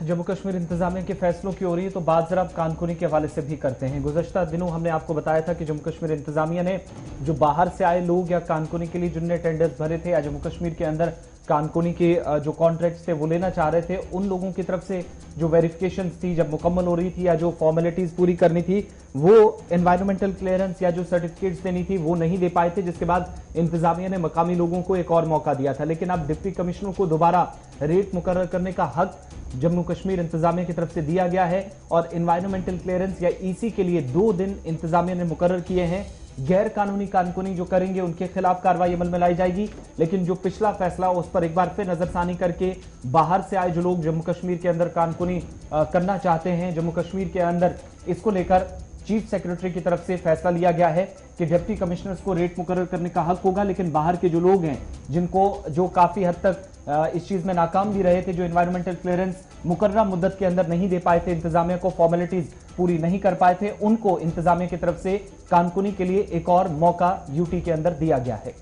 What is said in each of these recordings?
जम्मू कश्मीर इंतजामिया के फैसलों की हो रही है तो बात जरा कानकुनी के हवाले से भी करते हैं। गुज़श्ता दिनों हमने आपको बताया था कि जम्मू कश्मीर इंतजामिया ने जो बाहर से आए लोग या कानकुनी के लिए जिनने टेंडर्स भरे थे या जम्मू कश्मीर के अंदर कानकुनी के जो कॉन्ट्रैक्ट्स थे वो लेना चाह रहे थे, उन लोगों की तरफ से जो वेरिफिकेशन थी जब मुकम्मल हो रही थी या जो फॉर्मेलिटीज पूरी करनी थी वो एनवायरमेंटल क्लियरेंस या जो सर्टिफिकेट्स देनी थी वो नहीं दे पाए थे, जिसके बाद इंतजामिया ने मकामी लोगों को एक और मौका दिया था। लेकिन अब डिप्टी कमिश्नर को दोबारा रेट मुकर्रर करने का हक जम्मू कश्मीर इंतजामिया की तरफ से दिया गया है और एनवायरमेंटल क्लियरेंस या ईसी के लिए 2 दिन इंतजामिया ने मुकर्रर किए हैं। गैर कानूनी कानकुनी जो करेंगे उनके खिलाफ कार्रवाई अमल में लाई जाएगी। लेकिन जो पिछला फैसला उस पर एक बार फिर नजरसानी करके बाहर से आए जो लोग जम्मू कश्मीर के अंदर कानकुनी करना चाहते हैं जम्मू कश्मीर के अंदर, इसको लेकर चीफ सेक्रेटरी की तरफ से फैसला लिया गया है कि डिप्टी कमिश्नर्स को रेट मुकर्रर करने का हक होगा। लेकिन बाहर के जो लोग हैं जिनको जो काफी हद तक इस चीज में नाकाम भी रहे थे, जो एनवायरमेंटल क्लियरेंस मुकर्ररा मुद्दत के अंदर नहीं दे पाए थे, इंतजामिया को फॉर्मेलिटीज पूरी नहीं कर पाए थे, उनको इंतजामिया की तरफ से कानकुनी के लिए एक और मौका यूटी के अंदर दिया गया है।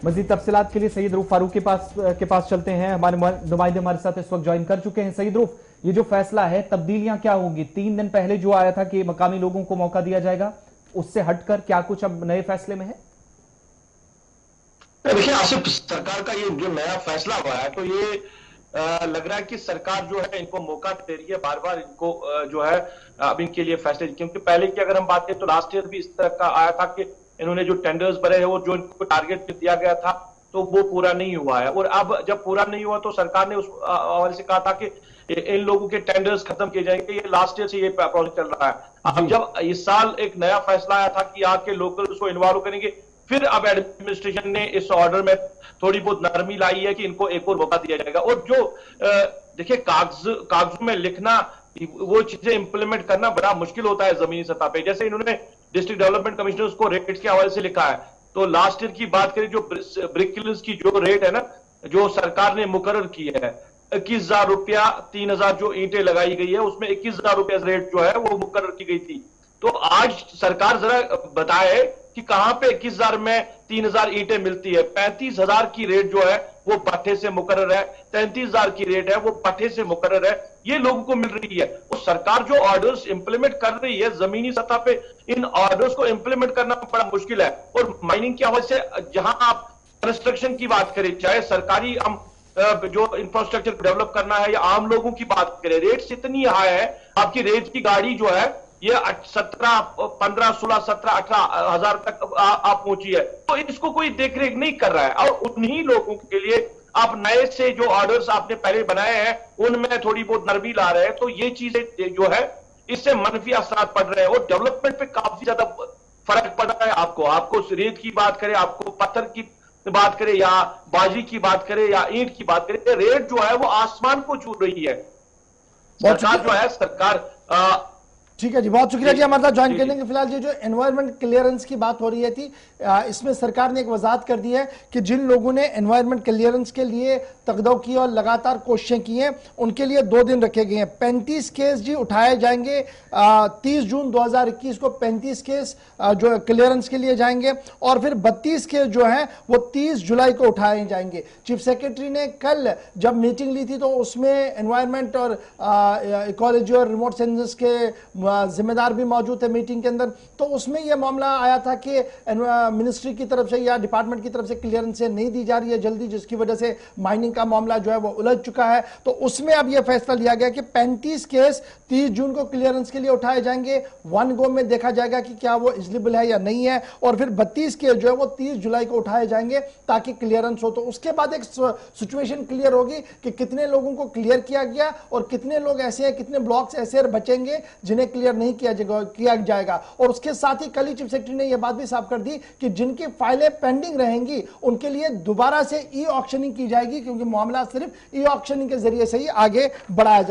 मजीद तफसीलात के लिए सईद रूफ फारूक के पास चलते हैं। हमारे नुमाइंदे हमारे साथ इस वक्त ज्वाइन कर चुके हैं। सईद रूफ, ये जो फैसला है, तब्दीलियां क्या होंगी? 3 दिन पहले जो आया था कि मकामी लोगों को मौका दिया जाएगा, उससे हटकर क्या कुछ अब नए फैसले में है? देखिए आसिफ, सरकार का ये जो नया फैसला हुआ है तो ये लग रहा है कि सरकार जो है इनको मौका दे रही है, बार बार इनको जो है अब इनके लिए फैसले, क्योंकि पहले की अगर हम बात करें तो लास्ट ईयर भी इस तरह का आया था कि इन्होंने जो टेंडर्स भरे हैं वो जो इनको टारगेट दिया गया था तो वो पूरा नहीं हुआ है। और अब जब पूरा नहीं हुआ तो सरकार ने उस हवाले से कहा था कि इन लोगों के टेंडर्स खत्म किए जाएंगे। ये लास्ट ईयर से ये प्रोजेक्ट चल रहा है। अब जब इस साल एक नया फैसला आया था कि आके लोकल्स को इन्वॉल्व करेंगे, फिर अब एडमिनिस्ट्रेशन ने इस ऑर्डर में थोड़ी बहुत नरमी लाई है कि इनको एक और मौका दिया जाएगा। और जो देखिए कागजों में लिखना, वो चीजें इंप्लीमेंट करना बड़ा मुश्किल होता है जमीनी सतह पे। जैसे इन्होंने डिस्ट्रिक्ट डेवलपमेंट कमिश्नर्स को रेट्स के हवाले से लिखा है, तो लास्ट ईयर की बात करें जो ब्रिकलर्स की जो रेट है ना, जो सरकार ने मुकर्रर की है 21,000 रुपया, 3,000 जो ईंटें लगाई गई है उसमें 21,000 रुपया रेट जो है वो मुकर्रर की गई थी। तो आज सरकार जरा बताए कि कहां पे 21,000 में 3,000 ईंटें मिलती है। 35,000 की रेट जो है वो पट्टे से मुकर्रर है, 33,000 की रेट है वो पट्टे से मुकर्रर है, ये लोगों को मिल रही है। और सरकार जो ऑर्डर्स इंप्लीमेंट कर रही है जमीनी सतह पे, इन ऑर्डर्स को इंप्लीमेंट करना बड़ा मुश्किल है। और माइनिंग की वजह से जहां आप कंस्ट्रक्शन की बात करें, चाहे सरकारी हम जो इंफ्रास्ट्रक्चर डेवलप करना है या आम लोगों की बात करें, रेट्स इतनी हाई है। आपकी रेट की गाड़ी जो है ये 17, 15, 16, 17, 18 हजार तक आप पहुंची है। तो इसको कोई देखरेख नहीं कर रहा है। और उन्हीं लोगों के लिए आप नए से जो ऑर्डर्स आपने पहले बनाए हैं उनमें थोड़ी बहुत नरमी ला रहे हैं, तो ये चीजें जो है इससे मनफी असर पड़ रहे हैं और डेवलपमेंट पे काफी ज्यादा फर्क पड़ रहा है। आपको रेत की बात करें, आपको पत्थर की बात करें या बाजी की बात करें या ईंट की बात करें, रेट जो है वो आसमान को छू रही है। सरकार जो है सरकार ठीक है जी, बहुत शुक्रिया जी हमारे साथ ज्वाइन करने के। फिलहाल ये जो एनवायरमेंट क्लियरेंस की बात हो रही है थी, इसमें सरकार ने एक वजाहत कर दी है कि जिन लोगों ने एनवायरमेंट क्लियरेंस के लिए तकदो की और लगातार कोशिशें की हैं उनके लिए 2 दिन रखे गए हैं। 35 केस जी उठाए जाएंगे। 30 जून 2021 को 35 केस जो क्लियरेंस के लिए जाएंगे और फिर 32 केस जो हैं वो 30 जुलाई को उठाए जाएंगे। चीफ सेक्रेटरी ने कल जब मीटिंग ली थी तो उसमें एनवायरमेंट और इकोलॉजी और रिमोट सेंसस के जिम्मेदार भी मौजूद थे मीटिंग के अंदर। तो उसमें यह मामला आया था कि मिनिस्ट्री की तरफ से या डिपार्टमेंट की तरफ से क्लियरेंस नहीं दी जा रही है जल्दी, जिसकी वजह से माइनिंग का मामला जो है वो उलझ चुका है। तो उसमें अब यह फैसला लिया गया कि 35 केस 30 जून को क्लियरेंस के लिए उठाए जाएंगे। 1 गो में देखा जाएगा कि क्या वो एलिजिबल है या नहीं है, और फिर 32 केस जो है वो 30 जुलाई को उठाए जाएंगे ताकि क्लियरेंस हो। तो उसके बाद एक सिचुएशन क्लियर होगी कि कितने लोगों को क्लियर किया गया और कितने लोग ऐसे हैं, कितने ब्लॉक्स ऐसे बचेंगे जिन्हें क्लियर नहीं किया जाएगा। और उसके साथ ही कल ही चीफ सेक्रेटरी ने यह बात भी साफ कर दी कि जिनकी फाइलें पेंडिंग रहेंगी उनके लिए दोबारा से ई ऑक्शनिंग की जाएगी, क्योंकि मामला सिर्फ ई ऑक्शनिंग के जरिए से ही आगे बढ़ाया जाएगा।